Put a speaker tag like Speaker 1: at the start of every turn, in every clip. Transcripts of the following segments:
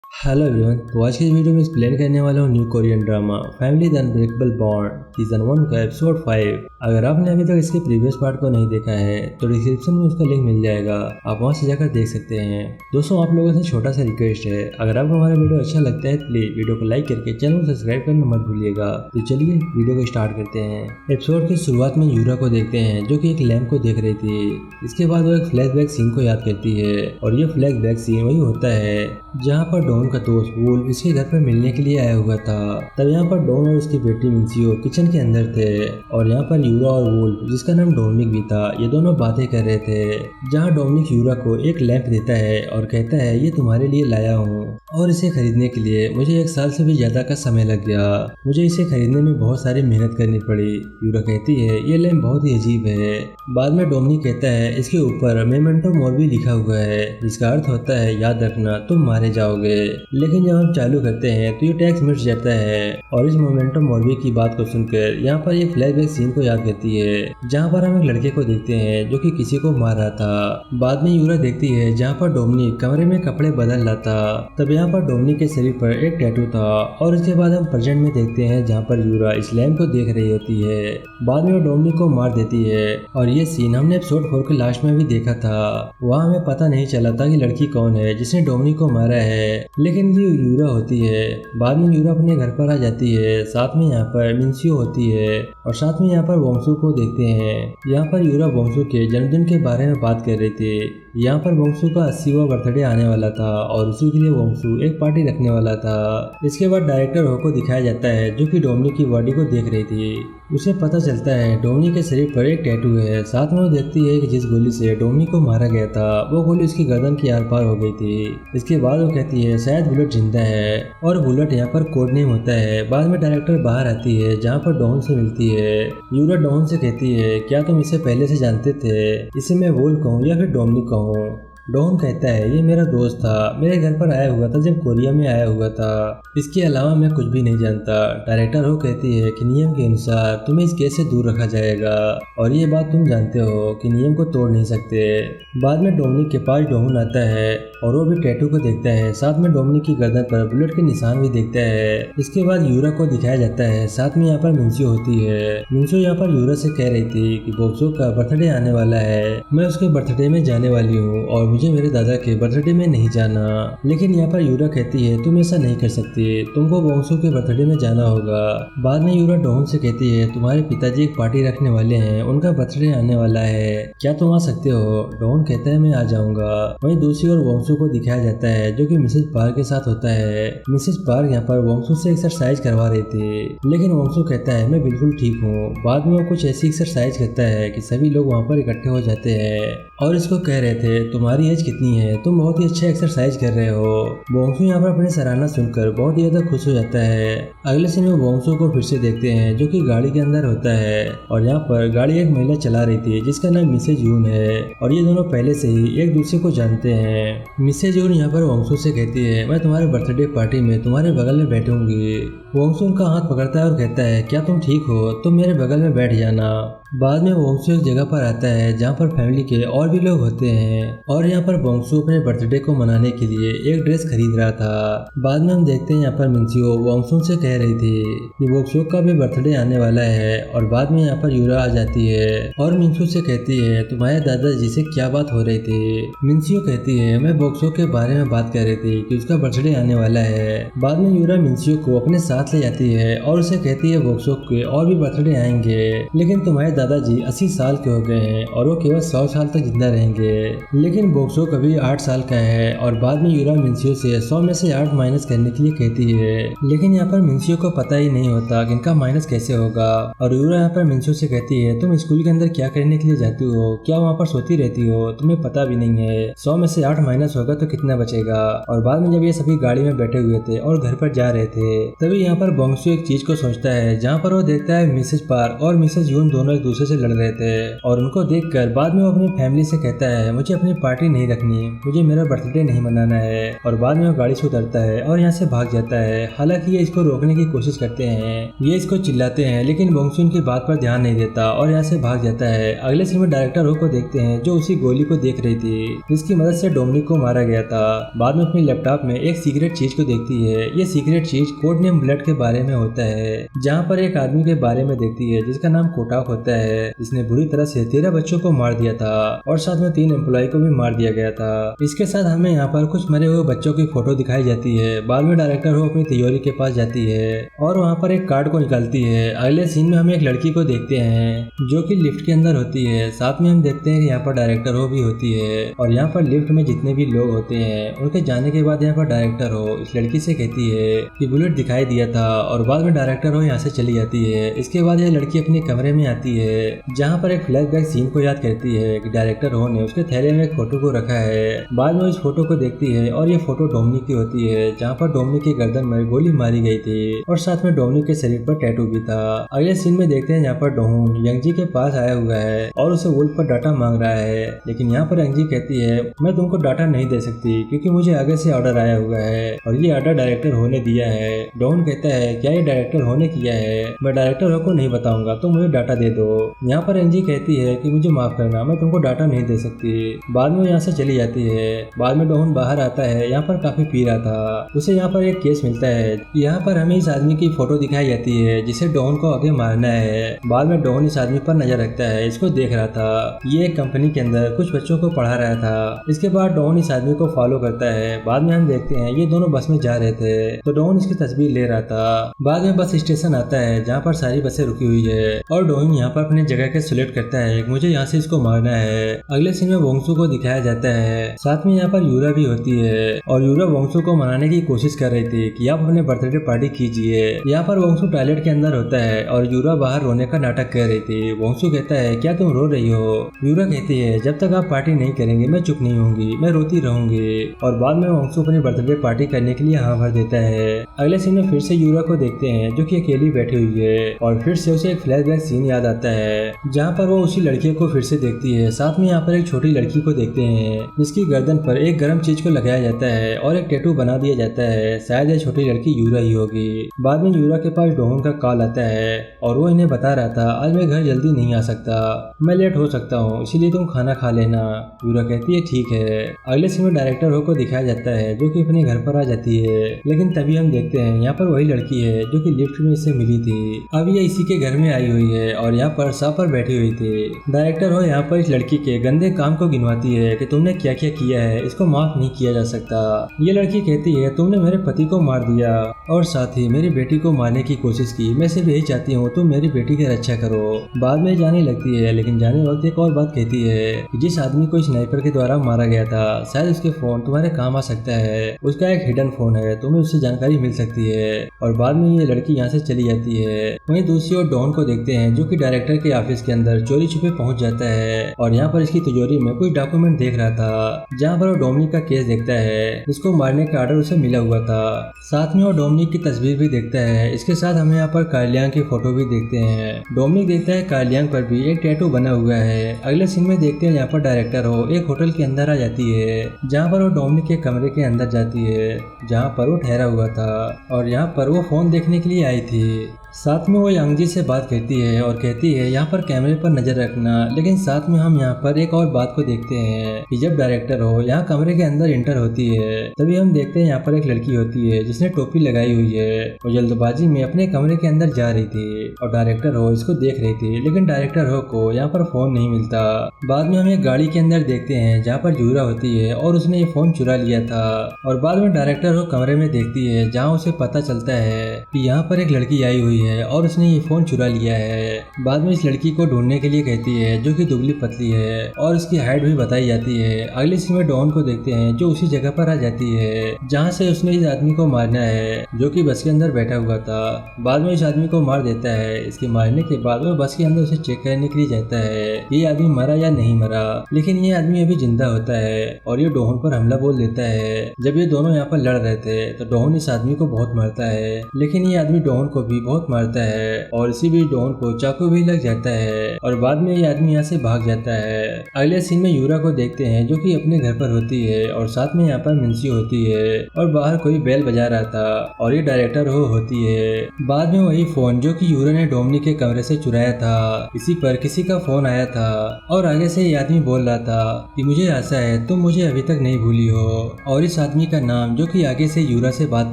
Speaker 1: Hello everyone. तो आज की इस वीडियो में एक्सप्लेन करने वाला हूँ new Korean drama family the unbreakable bond season 1 का एपिसोड 5। अगर आपने अभी तक इसके प्रीवियस पार्ट को नहीं देखा है तो डिस्क्रिप्शन में उसका लिंक मिल जाएगा, आप वहां से जाकर देख सकते हैं। दोस्तों, आप लोगों से छोटा सा रिक्वेस्ट है, अगर आपको हमारा वीडियो अच्छा लगता है तो प्लीज वीडियो को लाइक करके चैनल को सब्सक्राइब करना मत भूलिएगा। तो चलिए वीडियो को स्टार्ट करते हैं। एपिसोड की शुरुआत में यूरा को देखते हैं जो कि एक लैंप को देख रही थी। इसके बाद वो एक फ्लैशबैक सीन को याद करती है और ये फ्लैशबैक सीन वही होता है जहाँ पर डॉन का दोस्त वुल्फ इसके घर पर मिलने के लिए आया हुआ था। तब यहाँ पर डॉन और उसकी बेटी मिंसियो किचन के अंदर थे और यहाँ पर यूरा और वुल्फ, जिसका नाम डोमिनिक भी था, ये दोनों बातें कर रहे थे। जहाँ डोमिनिक यूरा को एक लैंप देता है और कहता है ये तुम्हारे लिए लाया हूँ और इसे खरीदने के लिए मुझे 1 साल से भी ज्यादा का समय लग गया। मुझे इसे खरीदने में बहुत सारी मेहनत करनी पड़ी। यूरा कहती है ये लैंप बहुत ही अजीब है। बाद में डोमिनिक कहता है इसके ऊपर मेमेंटो मोरी लिखा हुआ है, जिसका अर्थ होता है याद रखना तुम मारे जाओगे। लेकिन जब हम चालू करते हैं तो ये टैक्स मिट जाता है और इस मोमेंटो मोरी की बात को सुनकर यहाँ पर एक फ्लैशबैक सीन को याद करती है जहाँ पर हम एक लड़के को देखते हैं जो कि किसी को मार रहा था। बाद में यूरा देखती है जहाँ पर डोमिनिक कमरे में कपड़े बदल रहा था। तब यहाँ पर डोमिनिक के शरीर पर एक टैटू था और इसके बाद हम प्रेजेंट में देखते हैं जहाँ पर यूरा इस लैंप को देख रही होती है। बाद में वो डोमिनिक को मार देती है और ये सीन हमने एपिसोड 4 के लास्ट में भी देखा था। वहाँ हमें पता नहीं चला था कि लड़की कौन है जिसने डोमिनिक को मारा है, लेकिन ये यूरा होती है। बाद में यूरा अपने घर पर आ जाती है, साथ में यहाँ पर मिंसियो होती है और साथ में यहाँ पर वोंसू को देखते हैं। यहाँ पर यूरा वोंसू के जन्मदिन के बारे में बात कर रही थी। यहाँ पर वोंसू का 80वां बर्थडे आने वाला था और उसी के लिए वोंसू एक पार्टी रखने वाला था। इसके बाद डायरेक्टर हो को दिखाया जाता है जो कि डोमिनिक की बॉडी को देख रही थी। उसे पता चलता है डोमिनिक के शरीर पर एक टैटू है। साथ में वो देखती है कि जिस गोली से डोमिनिक को मारा गया था वो गोली उसकी गर्दन की आर पार हो गई थी। इसके बाद वो कहती है शायद बुलेट जिंदा है और बुलेट यहाँ पर कोड नेम होता है। बाद में डायरेक्टर बाहर आती है जहाँ पर डॉन से मिलती है। यूरा डॉन से कहती है क्या तुम इसे पहले से जानते थे, इसे मैं वुल्फ कहूँ या फिर डोमिनिक कहूँ। डॉन कहता है ये मेरा दोस्त था, मेरे घर पर आया हुआ था जब कोरिया में आया हुआ था, इसके अलावा मैं कुछ भी नहीं जानता। डायरेक्टर हो कहती है कि नियम के अनुसार तुम्हें इस केस से दूर रखा जाएगा और ये बात तुम जानते हो कि नियम को तोड़ नहीं सकते। बाद में डोमिनिक के पास डॉन आता है और वो भी टैटू को देखता है। साथ में डोमिनिक की गर्दन पर बुलेट के निशान भी देखता है। इसके बाद यूरा को दिखाया जाता है, साथ में यहाँ पर मिंसियो होती है। मिंसियो यहाँ पर यूरा से कह रही थी कि बोक्सो का बर्थडे आने वाला है, मैं उसके बर्थडे में जाने वाली हूँ और मुझे मेरे दादा के बर्थडे में नहीं जाना। लेकिन यहाँ पर यूरा कहती है तुम ऐसा नहीं कर सकती, तुमको बोक्सो के बर्थडे में जाना होगा। बाद में यूरा डॉन से कहती है तुम्हारे पिताजी एक पार्टी रखने वाले हैं, उनका बर्थडे आने वाला है, क्या तुम आ सकते हो। डॉन कहता है मैं आ जाऊंगा। वहीं दूसरी ओर वोंसू को दिखाया जाता है जो कि मिसेज पार्क के साथ होता है। मिसेज पार्क यहाँ पर वोंसू से एक्सरसाइज करवा रही थी, लेकिन वोंसू कहता है मैं बिल्कुल ठीक हूँ। बाद में वो कुछ ऐसी एक्सरसाइज करता है कि सभी लोग वहाँ पर इकट्ठे हो जाते हैं और इसको कह रहे थे तुम्हारी एज कितनी है, तुम बहुत ही अच्छा एक्सरसाइज कर रहे हो। वोंसू यहाँ पर अपनी सराहना सुनकर बहुत ही ज्यादा खुश हो जाता है। अगले सीन में वोंसू को फिर से देखते हैं जो कि गाड़ी के अंदर होता है और यहाँ पर गाड़ी एक महिला चला रही थी जिसका नाम मिसेज यून है और ये दोनों पहले से ही एक दूसरे को जानते हैं। मिसेज यून यहाँ पर वोंसू से कहती है मैं तुम्हारे बर्थडे पार्टी में तुम्हारे बगल में बैठूंगी। वोंसू उनका हाथ पकड़ता है और कहता है क्या तुम ठीक हो, तुम मेरे बगल में बैठ जाना। बाद में वोंसू एक जगह पर आता है जहाँ पर फैमिली के और भी लोग होते हैं और यहाँ पर वोंसू अपने बर्थडे को मनाने के लिए एक ड्रेस खरीद रहा था। बाद में हम देखते हैं यहाँ पर मिंसियो वोंसू से कह रही थी कि वोंसू का भी बर्थडे आने वाला है और बाद में यहाँ पर यूरा आ जाती है और मिंसियो से कहती है तुम्हारे दादाजी से क्या बात हो रही थी। मिंसियो कहती है मैं वोंसू के बारे में बात कर रही थी कि उसका बर्थडे आने वाला है। बाद में यूरा मिंसियो को अपने साथ ले जाती है और उसे कहती है वोंसू के और भी बर्थडे आएंगे, लेकिन तुम्हारे दादाजी 80 साल के हो गए हैं और वो केवल 100 साल तक जिंदा रहेंगे। लेकिन बोक्सो कभी 8 साल का है और बाद में यूरा मिंसियो से 100 में से 8 माइनस करने के लिए कहती है, लेकिन यहाँ पर मिंसियो को पता ही नहीं होता कि इनका माइनस कैसे होगा। और यूरा यहाँ पर मिंसियो से कहती है तुम स्कूल के अंदर क्या करने के लिए जाती हो, क्या वहाँ पर सोती रहती हो, तुम्हें पता भी नहीं है 100 में से 8 माइनस होगा तो कितना बचेगा। और बाद में जब ये सभी गाड़ी में बैठे हुए थे और घर पर जा रहे थे तभी यहाँ पर बोंगसू एक चीज को सोचता है जहाँ पर वो देखता है मिसेज पार्क और मिसेज यून दोनों एक दूसरे से लड़ रहे थे और उनको देखकर बाद में वो अपनी फैमिली से कहता है मुझे अपनी पार्टी नहीं रखनी, मुझे मेरा बर्थडे नहीं मनाना है। और बाद में वो गाड़ी से उतरता है और यहाँ से भाग जाता है। हालांकि ये इसको रोकने की कोशिश करते हैं, ये इसको चिल्लाते हैं, लेकिन बोंगसू इनकी बात पर ध्यान नहीं देता और यहाँ से भाग जाता है। अगले सीन में डायरेक्टर हो को देखते हैं जो उसी गोली को देख रही थी जिसकी मदद से डोमिनिक को मारा गया था। बाद में अपने लैपटॉप में एक सीक्रेट चीज को देखती है। ये सीक्रेट चीज कोड नेम ब्लड के बारे में होता है, जहाँ पर एक आदमी के बारे में देखती है जिसका नाम कोटाक होता है, जिसने बुरी तरह से 13 बच्चों को मार दिया था और साथ में 3 एम्प्लॉय को भी मार दिया गया था। इसके साथ हमें यहाँ पर कुछ मरे हुए बच्चों की फोटो दिखाई जाती है। बाद में डायरेक्टर हो अपनी तिजोरी के पास जाती है और वहाँ पर एक कार्ड को निकालती है। अगले सीन में हम एक लड़की को देखते हैं जो कि लिफ्ट के अंदर होती है। साथ में हम देखते हैं कि यहाँ पर डायरेक्टर हो भी होती है और यहाँ पर लिफ्ट में जितने भी लोग होते हैं उनके जाने के बाद यहाँ पर डायरेक्टर हो इस लड़की से कहती है कि बुलेट दिखाई दिया था और बाद में डायरेक्टर हो यहाँ से चली जाती है। इसके बाद यह लड़की अपने कमरे में आती है जहाँ पर एक फ्लैशबैक सीन को याद करती है कि डायरेक्टर हो ने उसके थैले में एक फोटो को रखा है। बाद में इस फोटो को देखती है और ये फोटो डोमिनिक की होती है जहाँ पर डोमिनिक की गर्दन में गोली मारी गई थी और साथ में डोमिनिक के शरीर पर टैटू भी था। अगले सीन में देखते हैं यहाँ पर डोहन यंगजी के पास आया हुआ है और उसे वुल्फ पर डाटा मांग रहा है, लेकिन यहाँ पर यंगजी कहती है मैं तुमको डाटा नहीं दे सकती क्योंकि मुझे आगे से ऑर्डर आया हुआ है और ये ऑर्डर डायरेक्टर हो ने दिया है। डोहन कहता है क्या ये डायरेक्टर हो ने किया है? मैं डायरेक्टर हो को नहीं बताऊंगा, तो मुझे डाटा दे दो। यहाँ पर यंगजी कहती है कि मुझे माफ करना, मैं तुमको डाटा नहीं दे सकती। बाद में यहाँ से चली जाती है। बाद में डोहन बाहर आता है, यहाँ पर काफी पी रहा था। उसे यहाँ पर एक केस मिलता है। यहाँ पर हमें इस आदमी की फोटो दिखाई जाती है जिसे डोहन को आगे मारना है। बाद में डोहन इस आदमी पर नजर रखता है, इसको देख रहा था। ये एक कंपनी के अंदर कुछ बच्चों को पढ़ा रहा था। इसके बाद डोहन इस आदमी को फॉलो करता है। बाद में हम देखते हैं ये दोनों बस में जा रहे थे तो डोहन इसकी तस्वीर ले रहा था। बाद में बस स्टेशन आता है जहाँ पर सारी बसें रुकी हुई है और डोहन यहाँ पर अपनी जगह के सिलेक्ट करता है मुझे यहाँ से इसको मारना है। अगले सीन में वोंगसू को दिखाया जाता है, साथ में यहाँ पर यूरा भी होती है और यूरा वोंगसू को मनाने की कोशिश कर रही थी कि आप अपने बर्थडे पार्टी कीजिए। यहाँ पर वोंगसू टॉयलेट के अंदर होता है और यूरा बाहर रोने का नाटक कर रही थी। वोंगसू कहता है क्या तुम रो रही हो? यूरा कहती है जब तक आप पार्टी नहीं करेंगे मैं चुप नहीं होंगी, मैं रोती रहूंगी। और बाद में वोंगसू अपनी बर्थडे पार्टी करने के लिए हाँ भर देता है। अगले सीन में फिर से यूरा को देखते हैं जो कि अकेली बैठी हुई है और फिर से उसे एक फ्लैशबैक सीन याद आता है जहाँ पर वो उसी लड़की को फिर से देखती है। साथ में यहाँ पर एक छोटी लड़की को देखते हैं जिसकी गर्दन पर एक गर्म चीज को लगाया जाता है और एक टैटू बना दिया जाता है। शायद ये छोटी लड़की यूरा ही होगी। बाद में यूरा के पास डोहन का कॉल आता है और वो इन्हें बता रहा था आज मैं घर जल्दी नहीं आ सकता, मैं लेट हो सकता हूँ, इसीलिए तुम खाना खा लेना। यूरा कहती है ठीक है। अगले सीन में डायरेक्टर हो को दिखाया जाता है जो कि अपने घर पर आ जाती है, लेकिन तभी हम देखते हैं यहाँ पर वही लड़की है जो कि लिफ्ट में इससे मिली थी। अब ये इसी के घर में आई हुई है और यहाँ पर साफ पर बैठी हुई थी। डायरेक्टर हो यहाँ पर इस लड़की के गंदे काम को गिनवाती है कि तुमने क्या क्या किया है, इसको माफ नहीं किया जा सकता। ये लड़की कहती है तुमने मेरे पति को मार दिया और साथ ही मेरी बेटी को मारने की कोशिश की, मैं सिर्फ यही चाहती हूँ तुम मेरी बेटी की रक्षा करो। बाद में जाने लगती है, लेकिन जाने वक्त एक और बात कहती है कि जिस आदमी को स्नाइपर के द्वारा मारा गया था शायद उसके फोन तुम्हारे काम आ सकता है, उसका एक हिडन फोन है, तुम्हें उससे जानकारी मिल सकती है। और बाद में ये लड़की यहाँ से चली जाती है। वहीं दूसरी ओर डॉन को देखते हैं जो कि डायरेक्टर के ऑफिस के अंदर चोरी छुपे पहुंच जाता है और यहाँ पर इसकी तिजोरी में कुछ डॉक्यूमेंट देख रहा था जहाँ पर वो डोमिनिक का केस देखता है जिसको मारने का ऑर्डर उसे मिला हुआ था। साथ में वो डोमिनिक की तस्वीर भी देखता है। इसके साथ हमें यहाँ पर कार्लियांग की फोटो भी देखते हैं। डोमिनिक देखता है कार्लियांग पर भी एक टैटू बना हुआ है। अगले सीन में देखते हैं यहाँ पर डायरेक्टर हो एक होटल के अंदर आ जाती है जहाँ पर वो डोमिनिक के कमरे के अंदर जाती है जहाँ पर वो ठहरा हुआ था और यहाँ पर वो फोन देखने के लिए आई थी। साथ में वो यांगजी से बात करती है और कहती है यहाँ पर कैमरे पर नजर रखना। लेकिन साथ में हम यहाँ पर एक और बात को देखते हैं कि जब डायरेक्टर हो यहाँ कमरे के अंदर इंटर होती है तभी हम देखते हैं यहाँ पर एक लड़की होती है जिसने टोपी लगाई हुई है। वो जल्दबाजी में अपने कमरे के अंदर जा रही थी और डायरेक्टर हो इसको देख रही थी, लेकिन डायरेक्टर हो को यहाँ पर फोन नहीं मिलता। बाद में हम एक गाड़ी के अंदर देखते हैं जहाँ पर यूरा होती है और उसने ये फोन चुरा लिया था। और बाद में डायरेक्टर हो कमरे में देखती है जहाँ उसे पता चलता है कि यहाँ पर एक लड़की आई हुई है और उसने ये फोन चुरा लिया है। बाद में इस लड़की को ढूंढने के लिए कहती है जो कि दुबली पतली है और उसकी हाइट भी बताई जाती है। अगले सीन में डॉन को देखते हैं जो उसी जगह पर आ जाती है जहाँ से उसने इस आदमी को मारना है जो कि बस के अंदर बैठा हुआ था। बाद में इस आदमी को मार देता है। इसके मारने के बाद वो बस के अंदर उसे चेक करने के लिए जाता है ये आदमी मरा या नहीं मरा, लेकिन ये आदमी अभी जिंदा होता है और ये डोहन पर हमला बोल देता है। जब ये दोनों यहाँ पर लड़ रहे थे तो डोहन इस आदमी को बहुत मारता है, लेकिन ये आदमी डोहन को भी बहुत मारता है और इसी बीच डॉन को चाकू भी लग जाता है और बाद में ये आदमी यहाँ से भाग जाता है। अगले सीन में यूरा को देखते हैं जो कि अपने घर पर होती है और साथ में यहाँ पर मिंसी होती है और बाहर कोई बेल बजा रहा था और ये डायरेक्टर हो होती है। बाद में वही फोन जो कि यूरा ने डोमिनिक के कमरे से चुराया था, इसी पर किसी का फोन आया था और आगे से ये आदमी बोल रहा था कि मुझे आशा है तुम मुझे अभी तक नहीं भूली हो। और इस आदमी का नाम जो कि आगे से यूरा से बात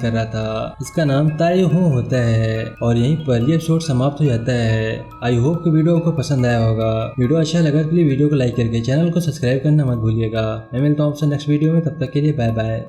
Speaker 1: कर रहा था, इसका नाम ताई हूँ होता है। और यहीं पर ये एपिसोड समाप्त हो जाता है। आई होप कि वीडियो आपको पसंद आया होगा। वीडियो अच्छा लगा तो प्लीज वीडियो को लाइक करके चैनल को सब्सक्राइब करना मत भूलिएगा। मैं मिलता हूँ आपसे नेक्स्ट वीडियो में, तब तक के लिए बाय बाय।